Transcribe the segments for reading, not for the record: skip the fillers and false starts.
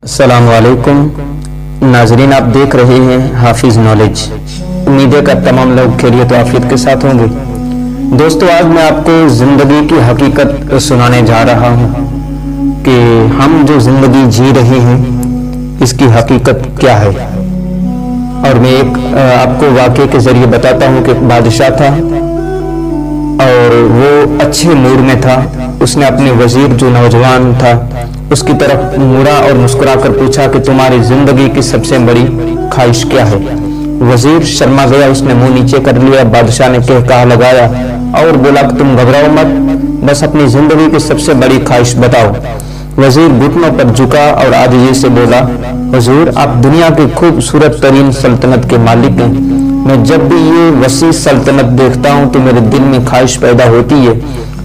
अस्सलाम वालेकुम नाजरीन, आप देख रहे हैं हाफिज नॉलेज। उम्मीद है कि तमाम लोग खैरियत और आफियत के साथ होंगे। दोस्तों, आज मैं आपको ज़िंदगी की हकीकत सुनाने जा रहा हूँ कि हम जो ज़िंदगी जी रहे हैं इसकी हकीकत क्या है। और मैं एक आपको वाक़े के ज़रिए बताता हूँ कि एक बादशाह था और वो अच्छे मूड में था। उसने अपने वजीर जो नौजवान था उसकी तरफ मुड़ा और मुस्कुरा कर पूछा कि तुम्हारी जिंदगी की सबसे बड़ी ख्वाहिश क्या है। वजीर शर्मा गया, उसने मुंह नीचे कर लिया। बादशाह ने कहा लगाया और बोला कि तुम घबराओ मत, बस अपनी जिंदगी की सबसे बड़ी ख्वाहिश बताओ। वजीर घुटनों पर झुका और आजिज़ी से बोला, हुजूर, आप दुनिया की खूबसूरत तरीन सल्तनत के मालिक हैं। मैं जब भी ये वसी सल्तनत देखता हूँ तो मेरे दिल में ख्वाहिश पैदा होती है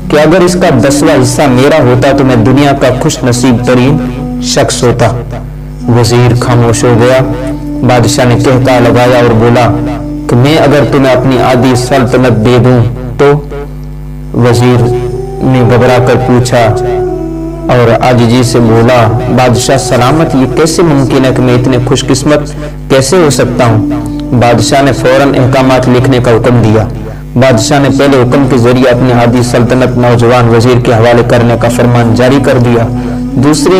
कि अगर इसका 10वां हिस्सा मेरा होता तो मैं दुनिया का खुश नसीब तरीन शख्स होता। वजीर खामोश हो गया। बादशाह ने कहा लगाया और बोला कि मैं अगर तुम्हें अपनी आधी सल्तनत दे दूं तो? वजीर ने घबरा कर पूछा और आजिज़ी से बोला, बादशाह सलामत, ये कैसे मुमकिन है कि मैं इतने खुशकिस्मत कैसे हो सकता हूँ। बादशाह ने फौरन अहकामात लिखने का हुक्म दिया। बादशाह ने पहले हुक्म के जरिए अपनी आधी सल्तनत नौजवान वजीर के हवाले करने का फरमान जारी कर दिया। दूसरे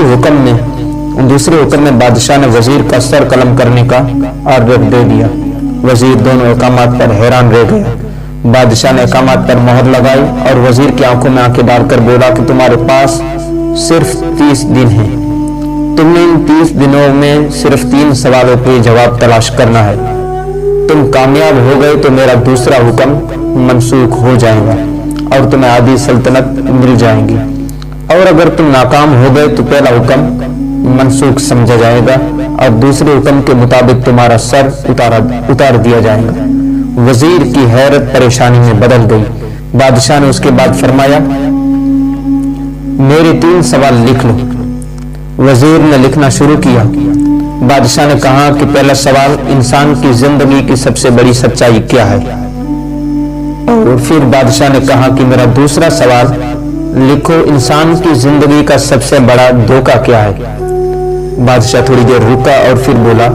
हुक्म में बादशाह ने वजीर का सर कलम करने का आर्डर दे दिया। वजीर दोनों अहकामात पर हैरान रह गया। बादशाह ने अहकामात पर मोहर लगाई और वजीर की आंखों में आंखें डालकर बोला कि तुम्हारे पास सिर्फ 30 दिन हैं। तुमने इन 30 दिनों में सिर्फ 3 सवालों के जवाब तलाश करना है। तुम कामयाब हो गए तो मेरा दूसरा हुक्म मनसूख हो जाएगा और तुम्हें आधी सल्तनत मिल जाएगी, और अगर तुम नाकाम हो गए तो पहला हुक्म मनसूख समझा जाएगा और दूसरे हुक्म के मुताबिक तुम्हारा सर उतार दिया जाएगा। वजीर की हैरत परेशानी में बदल गई। बादशाह ने उसके बाद फरमाया, मेरे 3 सवाल लिख लो। वजीर ने लिखना शुरू किया। बादशाह ने कहा कि पहला सवाल, इंसान की जिंदगी की सबसे बड़ी सच्चाई क्या है। और फिर बादशाह ने कहा कि मेरा दूसरा सवाल लिखो, इंसान की जिंदगी का सबसे बड़ा धोखा क्या है। बादशाह थोड़ी देर रुका और फिर बोला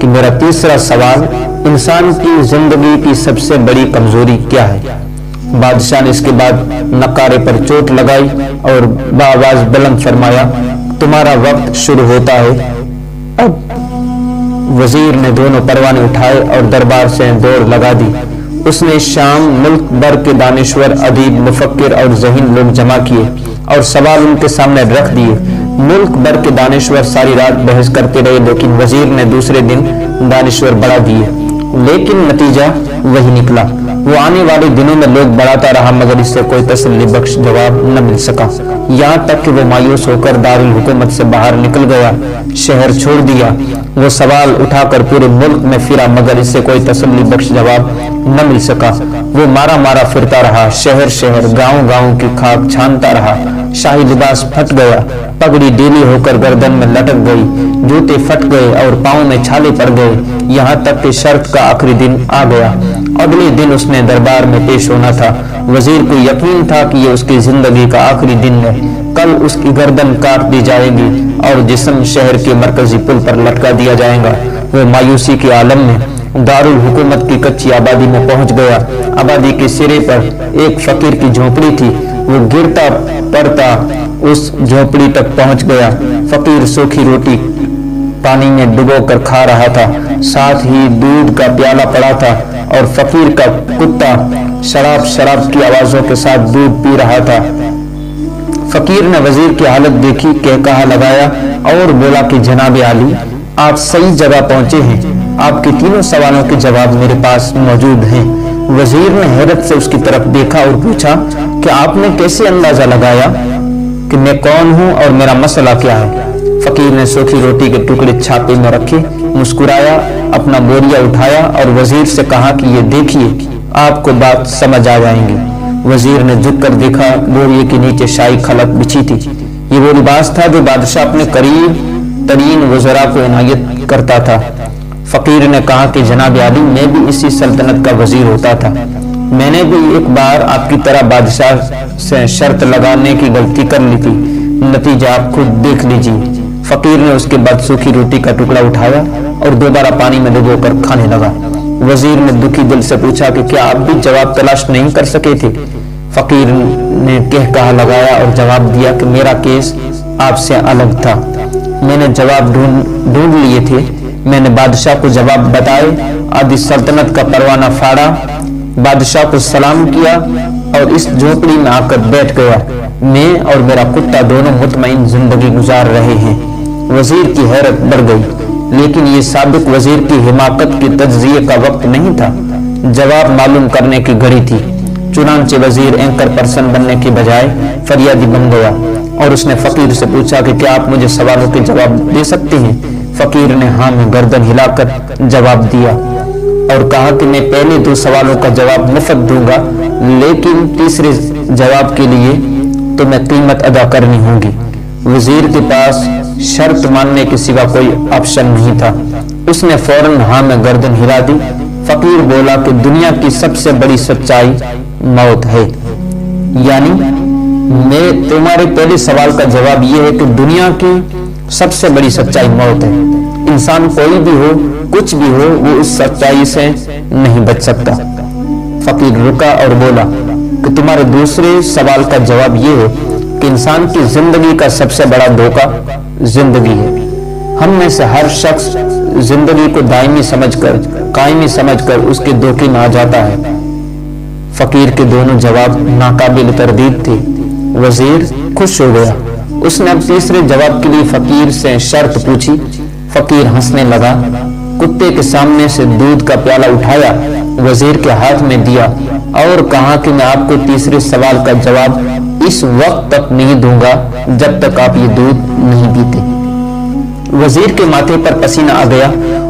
कि मेरा तीसरा सवाल, इंसान की जिंदगी की सबसे बड़ी कमजोरी क्या है। बादशाह ने इसके बाद नकारे पर चोट लगाई और बाआवाज बुलंद फरमाया, तुम्हारा वक्त शुरू होता है अब। वजीर ने दोनों परवाने उठाए और दरबार से दौड़ लगा दी। उसने शाम मुल्क भर के दानिश्वर, अदीब, मुफक्किर और ज़हीन लोग जमा किए और सवाल उनके सामने रख दिए। मुल्क भर के दानिश्वर सारी रात बहस करते रहे, लेकिन वजीर ने दूसरे दिन दानिश्वर बढ़ा दिए, लेकिन नतीजा वही निकला। वो आने वाले दिनों में लोग बढ़ाता रहा मगर इससे कोई तसल्ली बख्श जवाब न मिल सका। यहाँ तक कि वो मायूस होकर दारुल हुकूमत से बाहर निकल गया, शहर छोड़ दिया। वो सवाल उठाकर पूरे मुल्क में फिरा मगर इससे कोई तसल्ली बख्श जवाब न मिल सका। वो मारा मारा फिरता रहा, शहर शहर, गांव गांव की खाक छानता रहा। शाही लिबास फट गया, पगड़ी ढीली होकर गर्दन में लटक गई, जूते फट गए और पाँव में छाले पड़ गए। यहाँ तक कि शर्त का आखिरी दिन आ गया। अगले दिन उसने दरबार में पेश होना था। वजीर को यकीन था कि ये उसकी जिंदगी का आखिरी दिन है। कल उसकी गर्दन काट दी जाएगी और जिस्म शहर के मरकजी पुल पर लटका दिया जाएगा। वो मायूसी के आलम में दारुल हुकूमत की कच्ची आबादी में पहुंच गया। आबादी के सिरे पर एक फकीर की झोपड़ी थी। वो गिरता पड़ता उस झोपड़ी तक पहुंच गया। फकीर सूखी रोटी पानी में डुबो कर खा रहा था, साथ ही दूध का प्याला पड़ा था और फकीर का कुत्ता शराब शराब की आवाजों के साथ दूध पी रहा था। फकीर ने वजीर की हालत देखी, कहा लगाया और बोला कि जनाब आली, आप सही जगह पहुंचे हैं। आपके 3 सवालों के जवाब मेरे पास मौजूद हैं। वजीर ने हैरत से उसकी तरफ देखा और पूछा कि आपने कैसे अंदाजा लगाया कि मैं कौन हूं और मेरा मसला क्या है। फकीर ने सूखी रोटी के टुकड़े छापे में रखे, मुस्कुराया, अपना बोरिया उठाया और वजीर से कहा कि ये देखिए, आपको बात समझ आ जाएंगी। वजीर ने झुककर देखा, बोरिए के नीचे शाही खलक बिछी थी। ये वो लिबास था जो बादशाह अपने करीब तरीन वज़रा को इनायत करता था। फकीर ने कहा कि जनाब आली, मैं भी इसी सल्तनत का वजीर होता था। मैंने भी एक बार आपकी तरह बादशाह से शर्त लगाने की गलती कर ली थी। नतीजा आप खुद देख लीजिए। फकीर ने उसके बाद सूखी रोटी का टुकड़ा उठाया और दोबारा पानी में डुबोकर खाने लगा। वजीर ने दुखी दिल से पूछा कि क्या आप भी जवाब तलाश नहीं कर सके थे? फकीर ने कहा लगाया और जवाब दिया कि मेरा केस आपसे अलग था। मैंने जवाब ढूंढ लिए थे। मैंने बादशाह को जवाब बताए, आदि सल्तनत का परवाना फाड़ा, बादशाह को सलाम किया और इस झोपड़ी में आकर बैठ गया। मैं और मेरा कुत्ता दोनों मुतमईन जिंदगी गुजार रहे हैं। वजीर की हैरत बढ़ गई, लेकिन ये साबिक वजीर की हिमाकत की तज्जिये का वक्त नहीं था, जवाब मालूम करने की घड़ी थी। चुनांचे वजीर एंकर पर्सन बनने की बजाय फरियादी बन गया और उसने फकीर से पूछा कि क्या आप मुझे सवालों के जवाब दे सकते हैं? फकीर ने हाँ में गर्दन हिलाकर जवाब दिया और कहा कि मैं पहले 2 सवालों का जवाब मुफ्त दूंगा, लेकिन तीसरे जवाब के लिए तो मैं कीमत अदा करनी होगी। वजीर के पास शर्त मानने के सिवा कोई ऑप्शन नहीं था। उसने फौरन हाँ में गर्दन हिला दी। फकीर बोला कि दुनिया की सबसे बड़ी सच्चाई मौत है। यानी मैं तुम्हारे पहले सवाल का जवाब यह है कि दुनिया की सबसे बड़ी सच्चाई मौत है। इंसान कोई भी हो, कुछ भी हो, वो उस सच्चाई से नहीं बच सकता। फकीर रुका और बोला कि तुम्हारे दूसरे सवाल का जवाब यह है कि इंसान की जिंदगी का सबसे बड़ा धोखा जिंदगी है। हम में से हर शख्स जिंदगी को दायमी समझकर, कायमी समझकर उसके धोखे में आ जाता है। फकीर के दोनों जवाब नाकाबिल तरदीद थे। वजीर खुश हो गया। उसने अब तीसरे जवाब के लिए फकीर से शर्त पूछी। फकीर हंसने लगा, कुत्ते के सामने से दूध का प्याला उठाया, वजीर के हाथ में दिया और कहा कि मैं आपको तीसरे सवाल का जवाब इस वक्त तक नहीं दूंगा जब तक आप ये दूध नहीं पीते। वजीर के माथे पर पसीना आ गया।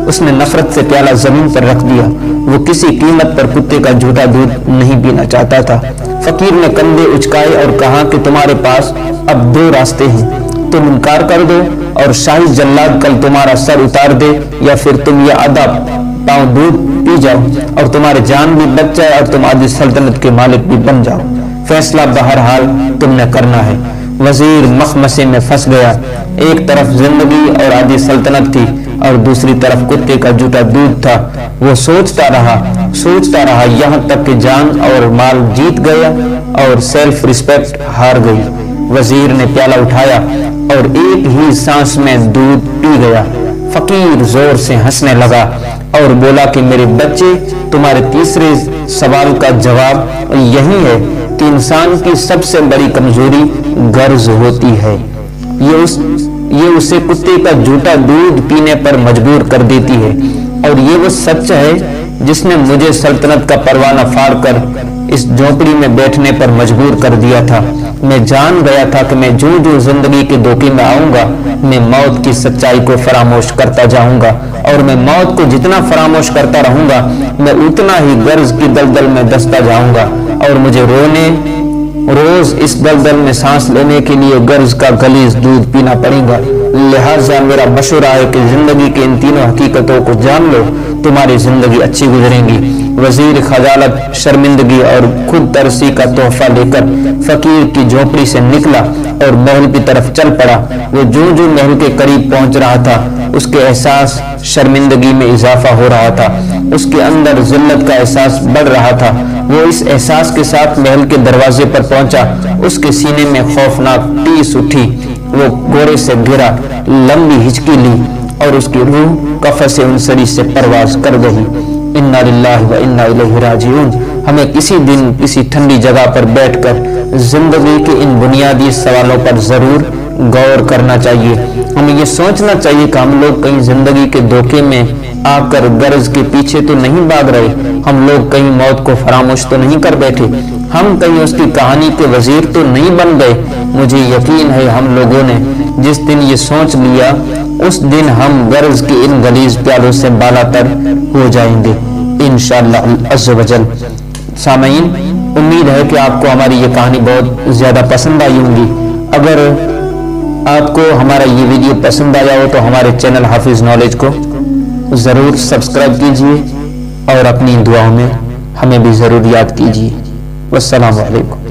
उसने नफरत से प्याला जमीन पर रख दिया। वो किसी कीमत पर कुत्ते का झूठा दूध नहीं पीना चाहता था। फकीर ने कंधे उचकाए और कहा कि तुम्हारे पास अब 2 रास्ते हैं, तुम इनकार कर दो और शाही जल्लाद कल तुम्हारा सर उतार दे, या फिर तुम ये आधा पांव दूध पी जाओ और तुम्हारी जान भी बच जाए और तुम आदि सल्तनत के मालिक भी बन जाओ। फैसला बहरहाल तुमने करना है। वजीर मखमसे में फंस गया। एक तरफ जिंदगी और आदि सल्तनत थी और दूसरी तरफ कुत्ते का झूठा दूध था। वो सोचता रहा यहाँ तक कि जान और माल जीत गया और सेल्फ रिस्पेक्ट हार गई। वजीर ने प्याला उठाया और एक ही सांस में दूध पी गया। फकीर जोर से हंसने लगा और बोला कि मेरे बच्चे, तुम्हारे तीसरे सवाल का जवाब यही है कि इंसान की सबसे बड़ी कमजोरी गर्ज होती है। ये उसे कुत्ते का झूठा दूध पीने पर मजबूर कर देती है और ये वो सच है जिसने मुझे सल्तनत का परवाना फाड़कर इस झोपड़ी में बैठने पर मजबूर कर दिया था। मैं जान गया था कि मैं जो जिंदगी के धोखे में आऊंगा, मैं मौत की सच्चाई को फरामोश करता जाऊंगा और मैं मौत को जितना फरामोश करता रहूंगा, मैं उतना ही गर्ज की दलदल में दसता जाऊंगा और मुझे रोज इस दलदल में सांस लेने के लिए गर्ज का गलीज दूध पीना पड़ेगा। लिहाजा मेरा मशवरा है कि जिंदगी के इन तीनों हकीकतों को जान लो, तुम्हारी जिंदगी अच्छी गुजरेगी। वजीर खजालत, शर्मिंदगी और खुद तरसी का तोहफा लेकर फकीर की झोपड़ी से निकला और महल की तरफ चल पड़ा। वो जो महल के करीब पहुंच रहा था, उसके एहसास शर्मिंदगी में इजाफा हो रहा था। उसके अंदर जिल्लत का एहसास बढ़ रहा था। वो इस एहसास के साथ महल के दरवाजे पर पहुंचा। उसके सीने में खौफनाक टीस उठी। वो घोड़े से गिरा, लंबी हिचकी ली और उसकी रूह कफ़स उनसरी से परवाज कर गई। इन्ना लिल्लाहि व इन्ना इलैहि राजिऊन। हमें किसी दिन किसी ठंडी जगह पर बैठकर जिंदगी के इन बुनियादी सवालों पर जरूर गौर करना चाहिए। हमें ये सोचना चाहिए कि हम लोग कहीं जिंदगी के धोखे में आकर गर्ज के पीछे तो नहीं भाग रहे, हम लोग कहीं मौत को फरामोश तो नहीं कर बैठे, हम कहीं उसकी कहानी के वजीर तो नहीं बन गए। मुझे यकीन है हम लोगों ने जिस दिन ये सोच लिया, उस दिन हम गर्ज के इन गलीज प्यालों से बालातर हो जाएंगे इंशाअल्लाह अज़्ज़ व जल। सामईन, उम्मीद है कि आपको हमारी ये कहानी बहुत ज्यादा पसंद आई होगी। अगर आपको हमारा ये वीडियो पसंद आया हो तो हमारे चैनल हाफिज नॉलेज को जरूर सब्सक्राइब कीजिए और अपनी दुआओं में हमें भी जरूर याद कीजिए। वस्सलामु अलैकुम।